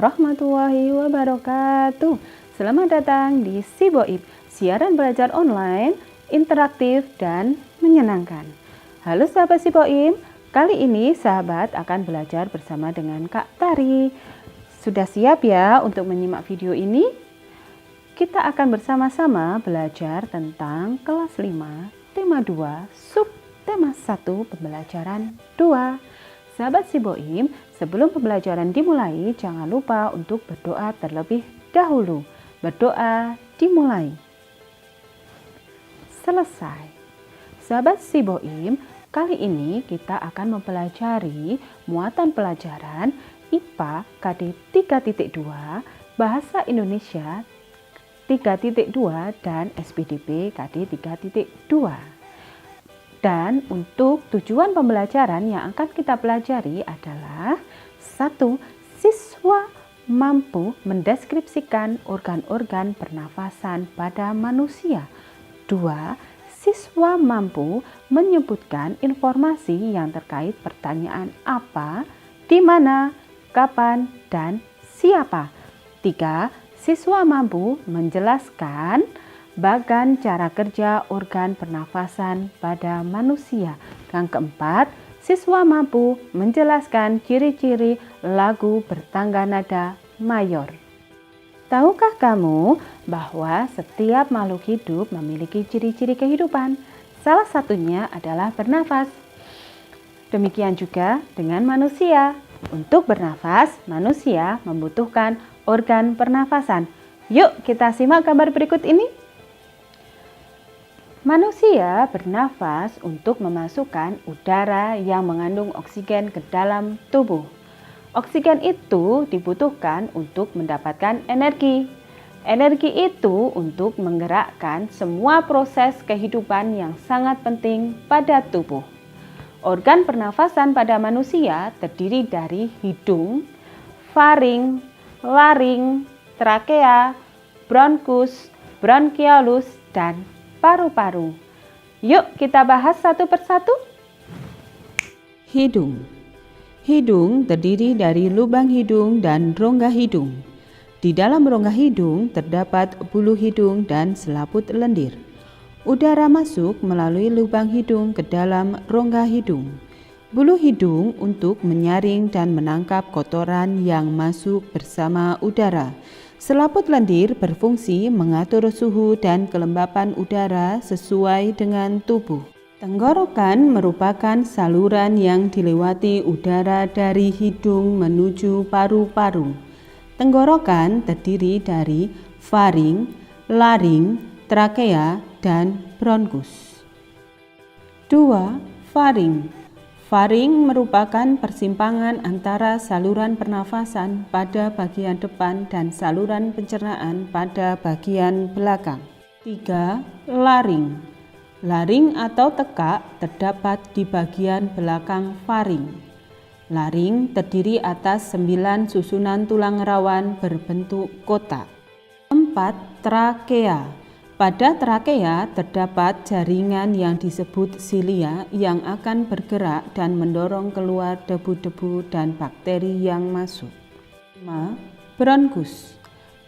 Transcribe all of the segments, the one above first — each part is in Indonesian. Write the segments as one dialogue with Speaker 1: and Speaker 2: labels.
Speaker 1: warahmatullahi wabarakatuh. Selamat datang di Siboib, siaran belajar online, interaktif dan menyenangkan. Halo sahabat Siboib, kali ini sahabat akan belajar bersama dengan Kak Tari. Sudah siap ya untuk menyimak video ini? Kita akan bersama-sama belajar tentang kelas 5, tema 2, sub tema 1, pembelajaran 2. Sahabat Siboib, sebelum pembelajaran dimulai, jangan lupa untuk berdoa terlebih dahulu. Berdoa dimulai. Selesai. Sahabat Siboib, kali ini kita akan mempelajari muatan pelajaran IPA KD 3.2, Bahasa Indonesia 3.2 dan SPDB KD 3.2. Dan untuk tujuan pembelajaran yang akan kita pelajari adalah 1. Siswa mampu mendeskripsikan organ-organ pernafasan pada manusia. 2. Siswa mampu menyebutkan informasi yang terkait pertanyaan apa, di mana, kapan, dan siapa. 3. Siswa mampu menjelaskan bagan cara kerja organ pernafasan pada manusia. Yang keempat, siswa mampu menjelaskan ciri-ciri lagu bertangga nada mayor. Tahukah kamu bahwa setiap makhluk hidup memiliki ciri-ciri kehidupan? Salah satunya adalah bernafas. Demikian juga dengan manusia. Untuk bernafas, manusia membutuhkan organ pernafasan. Yuk kita simak gambar berikut ini. Manusia bernafas untuk memasukkan udara yang mengandung oksigen ke dalam tubuh. Oksigen itu dibutuhkan untuk mendapatkan energi. Energi itu untuk menggerakkan semua proses kehidupan yang sangat penting pada tubuh. Organ pernafasan pada manusia terdiri dari hidung, faring, laring, trakea, bronkus, bronkiolus, dan paru-paru. Yuk kita bahas satu persatu. Hidung. Hidung terdiri dari lubang hidung dan rongga hidung. Di dalam rongga hidung terdapat bulu hidung dan selaput lendir. Udara masuk melalui lubang hidung ke dalam rongga hidung. Bulu hidung untuk menyaring dan menangkap kotoran yang masuk bersama udara. Selaput lendir berfungsi mengatur suhu dan kelembapan udara sesuai dengan tubuh. Tenggorokan merupakan saluran yang dilewati udara dari hidung menuju paru-paru. Tenggorokan terdiri dari faring, laring, trakea, dan bronkus. 2. Faring. Faring merupakan persimpangan antara saluran pernafasan pada bagian depan dan saluran pencernaan pada bagian belakang. 3. Laring. Laring atau tekak terdapat di bagian belakang faring. Laring terdiri atas 9 susunan tulang rawan berbentuk kotak. 4. Trakea. Pada trakea terdapat jaringan yang disebut silia yang akan bergerak dan mendorong keluar debu-debu dan bakteri yang masuk. 5. Bronkus.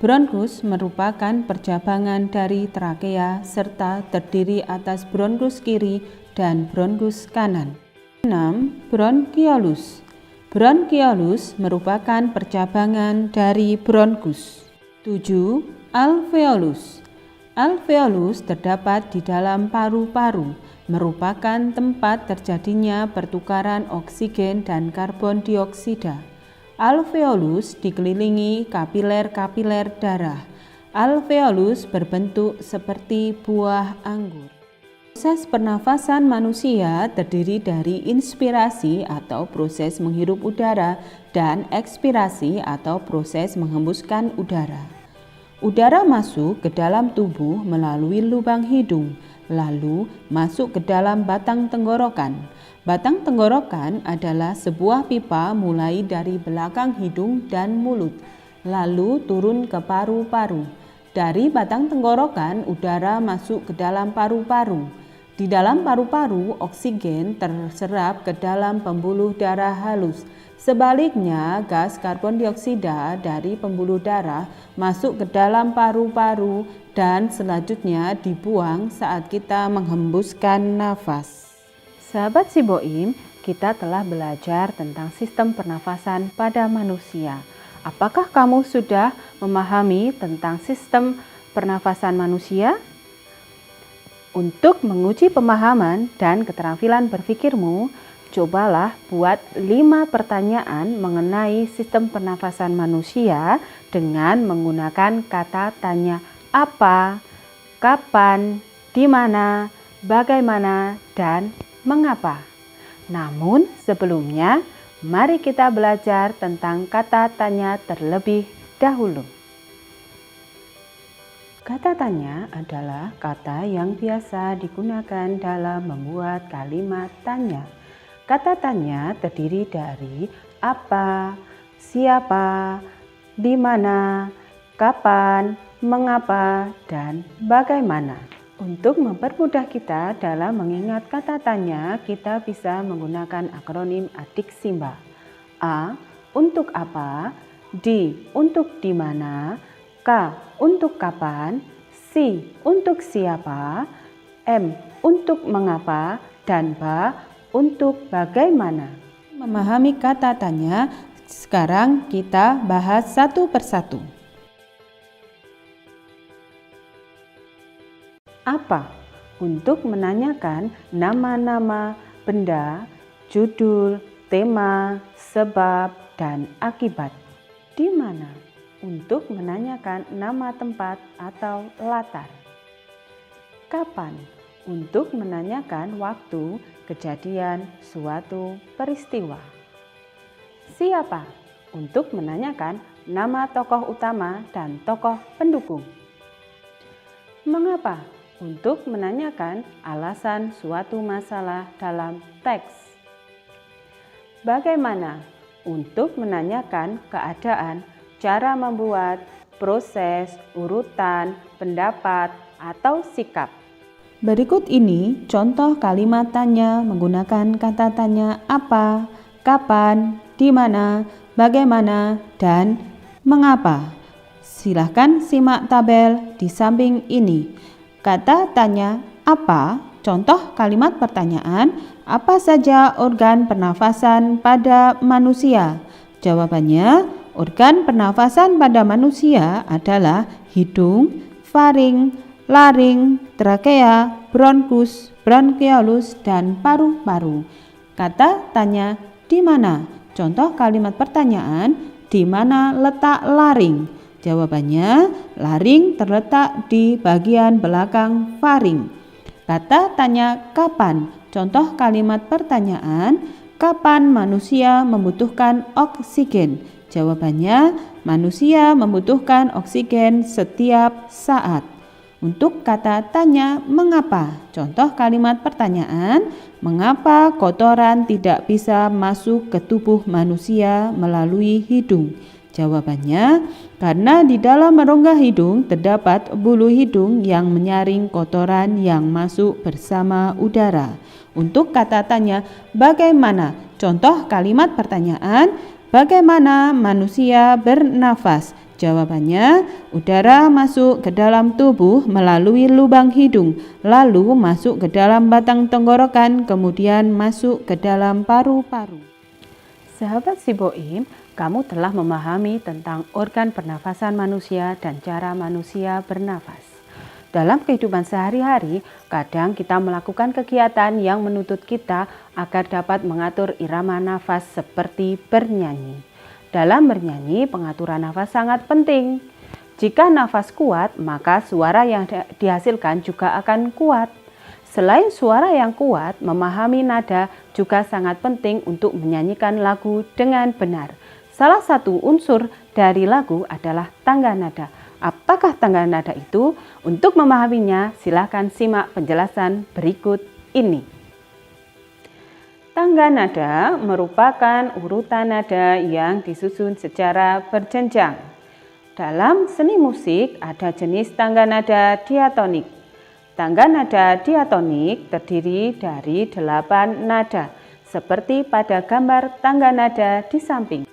Speaker 1: Bronkus merupakan percabangan dari trakea serta terdiri atas bronkus kiri dan bronkus kanan. 6. Bronkiolus. Bronkiolus merupakan percabangan dari bronkus. 7. Alveolus. Alveolus terdapat di dalam paru-paru, merupakan tempat terjadinya pertukaran oksigen dan karbon dioksida. Alveolus dikelilingi kapiler-kapiler darah. Alveolus berbentuk seperti buah anggur. Proses pernafasan manusia terdiri dari inspirasi atau proses menghirup udara dan ekspirasi atau proses menghembuskan udara. Udara masuk ke dalam tubuh melalui lubang hidung, lalu masuk ke dalam batang tenggorokan. Batang tenggorokan adalah sebuah pipa mulai dari belakang hidung dan mulut, lalu turun ke paru-paru. Dari batang tenggorokan, udara masuk ke dalam paru-paru. Di Di dalam paru-paru, oksigen terserap ke dalam pembuluh darah halus. Sebaliknya, gas karbon dioksida dari pembuluh darah masuk ke dalam paru-paru dan selanjutnya dibuang saat kita menghembuskan nafas. Sahabat Siboim, kita telah belajar tentang sistem pernafasan pada manusia. Apakah kamu sudah memahami tentang sistem pernafasan manusia? Untuk menguji pemahaman dan keterampilan berpikirmu, cobalah buat 5 pertanyaan mengenai sistem pernafasan manusia dengan menggunakan kata tanya apa, kapan, di mana, bagaimana, dan mengapa. Namun sebelumnya, mari kita belajar tentang kata tanya terlebih dahulu. Kata tanya adalah kata yang biasa digunakan dalam membuat kalimat tanya. Kata tanya terdiri dari apa, siapa, di mana, kapan, mengapa, dan bagaimana. Untuk mempermudah kita dalam mengingat kata tanya, kita bisa menggunakan akronim Adik Simba. A. Untuk apa, D. Untuk di mana, K. Untuk kapan, C. Untuk siapa, M. Untuk mengapa, dan B. Untuk bagaimana. Memahami kata tanya, sekarang kita bahas satu persatu. Apa? Untuk menanyakan nama-nama benda, judul, tema, sebab, dan akibat. Di mana? Untuk menanyakan nama tempat atau latar. Kapan? Untuk menanyakan waktu kejadian suatu peristiwa. Siapa? Untuk menanyakan nama tokoh utama dan tokoh pendukung. Mengapa? Untuk menanyakan alasan suatu masalah dalam teks. Bagaimana? Untuk menanyakan keadaan, cara membuat, proses, urutan, pendapat, atau sikap. Berikut ini contoh kalimat tanya menggunakan kata tanya apa, kapan, di mana, bagaimana, dan mengapa. Silahkan simak tabel di samping ini. Kata tanya apa, contoh kalimat pertanyaan, apa saja organ pernafasan pada manusia? Jawabannya, organ pernafasan pada manusia adalah hidung, faring, laring, trakea, bronkus, bronkiolus, dan paru-paru. Kata tanya di mana? Contoh kalimat pertanyaan, di mana letak laring? Jawabannya, laring terletak di bagian belakang faring. Kata tanya kapan? Contoh kalimat pertanyaan, kapan manusia membutuhkan oksigen? Jawabannya, manusia membutuhkan oksigen setiap saat. Untuk kata tanya mengapa? Contoh kalimat pertanyaan, mengapa kotoran tidak bisa masuk ke tubuh manusia melalui hidung? Jawabannya, karena di dalam rongga hidung terdapat bulu hidung yang menyaring kotoran yang masuk bersama udara. Untuk kata tanya bagaimana? Contoh kalimat pertanyaan, bagaimana manusia bernafas? Jawabannya, udara masuk ke dalam tubuh melalui lubang hidung, lalu masuk ke dalam batang tenggorokan, kemudian masuk ke dalam paru-paru. Sahabat Siboim, kamu telah memahami tentang organ pernafasan manusia dan cara manusia bernafas. Dalam kehidupan sehari-hari, kadang kita melakukan kegiatan yang menuntut kita agar dapat mengatur irama nafas seperti bernyanyi. Dalam bernyanyi, pengaturan nafas sangat penting. Jika nafas kuat, maka suara yang dihasilkan juga akan kuat. Selain suara yang kuat, memahami nada juga sangat penting untuk menyanyikan lagu dengan benar. Salah satu unsur dari lagu adalah tangga nada. Apakah tangga nada itu? Untuk memahaminya, silakan simak penjelasan berikut ini. Tangga nada merupakan urutan nada yang disusun secara berjenjang. Dalam seni musik ada jenis tangga nada diatonik. Tangga nada diatonik terdiri dari 8 nada, seperti pada gambar tangga nada di samping.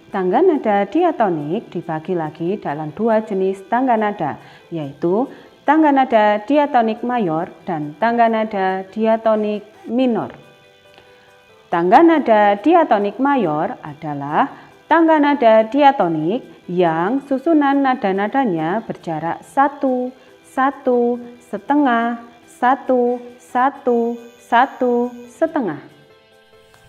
Speaker 1: Tangga nada diatonik dibagi lagi dalam 2 jenis tangga nada, yaitu tangga nada diatonik mayor dan tangga nada diatonik minor. Tangga nada diatonik mayor adalah tangga nada diatonik yang susunan nada-nadanya berjarak 1, 1, setengah, 1, 1, 1, setengah.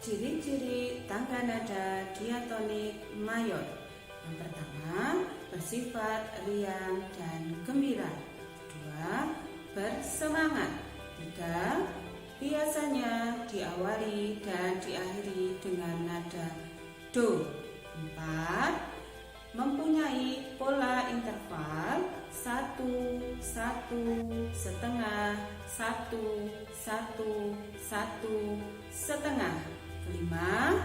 Speaker 1: Ciri-ciri tangga nada diatonik mayor. Yang pertama, bersifat riang dan gembira. 2, bersemangat. 3, biasanya diawali dan diakhiri dengan nada do. 4, mempunyai pola interval 1, 1, setengah, 1, 1, 1, setengah. 5,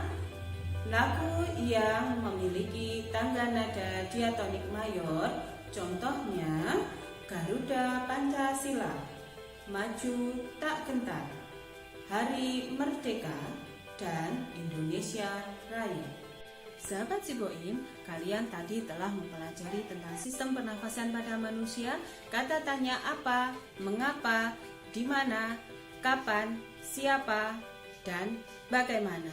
Speaker 1: lagu yang memiliki tangga nada diatonik mayor, contohnya Garuda Pancasila, Maju Tak Gentar, Hari Merdeka, dan Indonesia Raya. Sahabat Siboim, kalian tadi telah mempelajari tentang sistem pernafasan pada manusia, kata tanya apa, mengapa, di mana, kapan, siapa, dan bagaimana,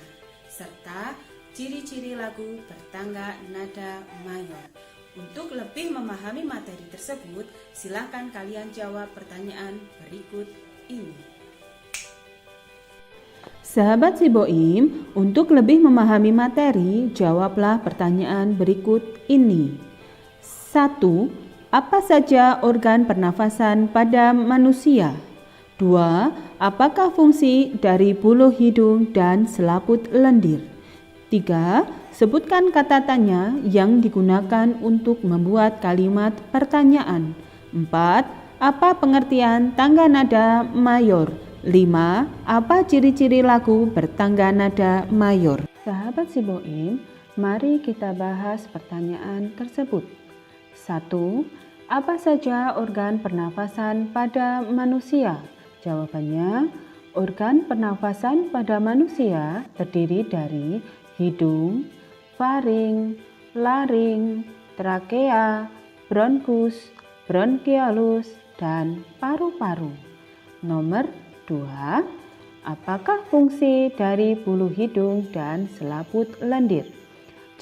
Speaker 1: serta ciri-ciri lagu bertangga nada mayor. Untuk lebih memahami materi tersebut, silakan kalian jawab pertanyaan berikut ini. Sahabat Siboim, untuk lebih memahami materi, jawablah pertanyaan berikut ini. 1. Apa saja organ pernafasan pada manusia? 2. Apakah fungsi dari buluh hidung dan selaput lendir? 3. Sebutkan kata tanya yang digunakan untuk membuat kalimat pertanyaan. 4. Apa pengertian tangga nada mayor? 5. Apa ciri-ciri lagu bertangga nada mayor? Sahabat Siboim, mari kita bahas pertanyaan tersebut. 1. Apa saja organ pernafasan pada manusia? Jawabannya, organ pernafasan pada manusia terdiri dari hidung, faring, laring, trakea, bronkus, bronkiolus, dan paru-paru. Nomor 2. Apakah fungsi dari buluh hidung dan selaput lendir?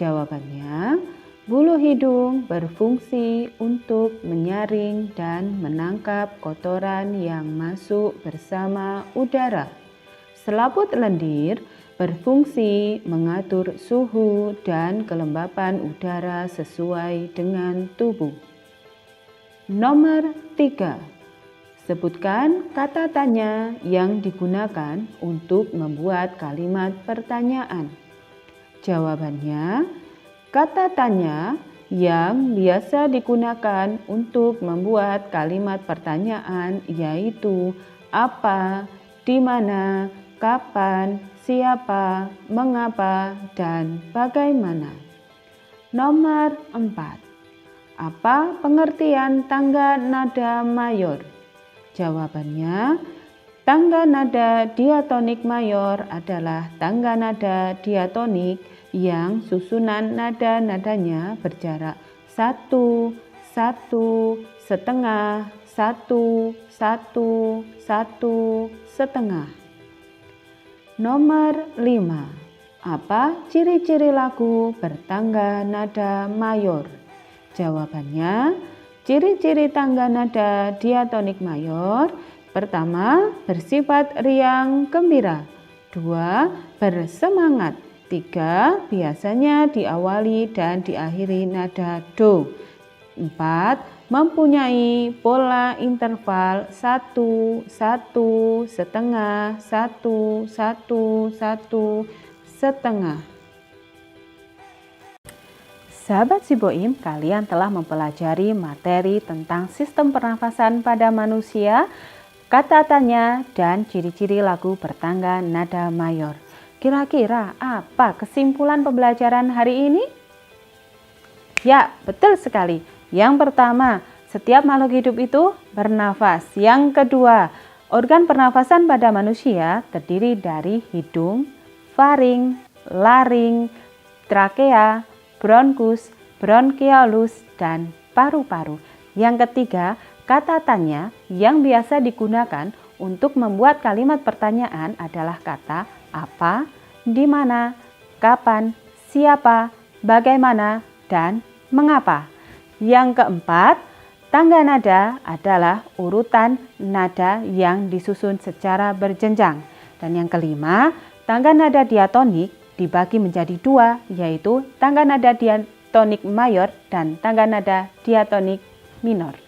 Speaker 1: Jawabannya, buluh hidung berfungsi untuk menyaring dan menangkap kotoran yang masuk bersama udara. Selaput lendir berfungsi mengatur suhu dan kelembapan udara sesuai dengan tubuh. Nomor 3. Sebutkan kata tanya yang digunakan untuk membuat kalimat pertanyaan. Jawabannya, kata tanya yang biasa digunakan untuk membuat kalimat pertanyaan yaitu apa, di mana, kapan, siapa, mengapa, dan bagaimana. Nomor 4. Apa pengertian tangga nada mayor? Jawabannya, tangga nada diatonik mayor adalah tangga nada diatonik yang susunan nada-nadanya berjarak 1, 1, setengah, 1, 1, 1, setengah. Nomor 5. Apa ciri-ciri lagu bertangga nada mayor? Jawabannya, ciri-ciri tangga nada diatonik mayor. Pertama, bersifat riang gembira. 2, bersemangat. 3, biasanya diawali dan diakhiri nada do. 4, mempunyai pola interval 1, 1, setengah, 1, 1, 1, setengah. Sahabat Siboim, kalian telah mempelajari materi tentang sistem pernafasan pada manusia, kata tanya, dan ciri-ciri lagu bertangga nada mayor. Kira-kira apa kesimpulan pembelajaran hari ini? Ya, betul sekali. Yang pertama, setiap makhluk hidup itu bernafas. Yang kedua, organ pernafasan pada manusia terdiri dari hidung, faring, laring, trakea, bronkus, bronkiolus, dan paru-paru. Yang ketiga, kata tanya yang biasa digunakan untuk membuat kalimat pertanyaan adalah kata apa, di mana, kapan, siapa, bagaimana, dan mengapa. Yang keempat, tangga nada adalah urutan nada yang disusun secara berjenjang. Dan yang kelima, tangga nada diatonik dibagi menjadi dua, yaitu tangga nada diatonik mayor dan tangga nada diatonik minor.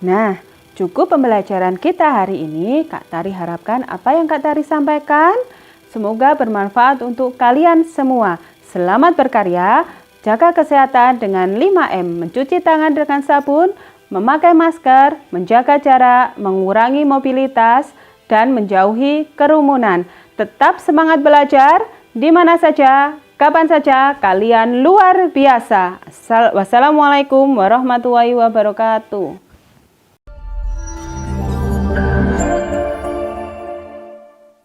Speaker 1: Nah, cukup pembelajaran kita hari ini. Kak Tari harapkan apa yang Kak Tari sampaikan semoga bermanfaat untuk kalian semua. Selamat berkarya, jaga kesehatan dengan 5M, mencuci tangan dengan sabun, memakai masker, menjaga jarak, mengurangi mobilitas, dan menjauhi kerumunan. Tetap semangat belajar, di mana saja, kapan saja, kalian luar biasa. Wassalamualaikum warahmatullahi wabarakatuh.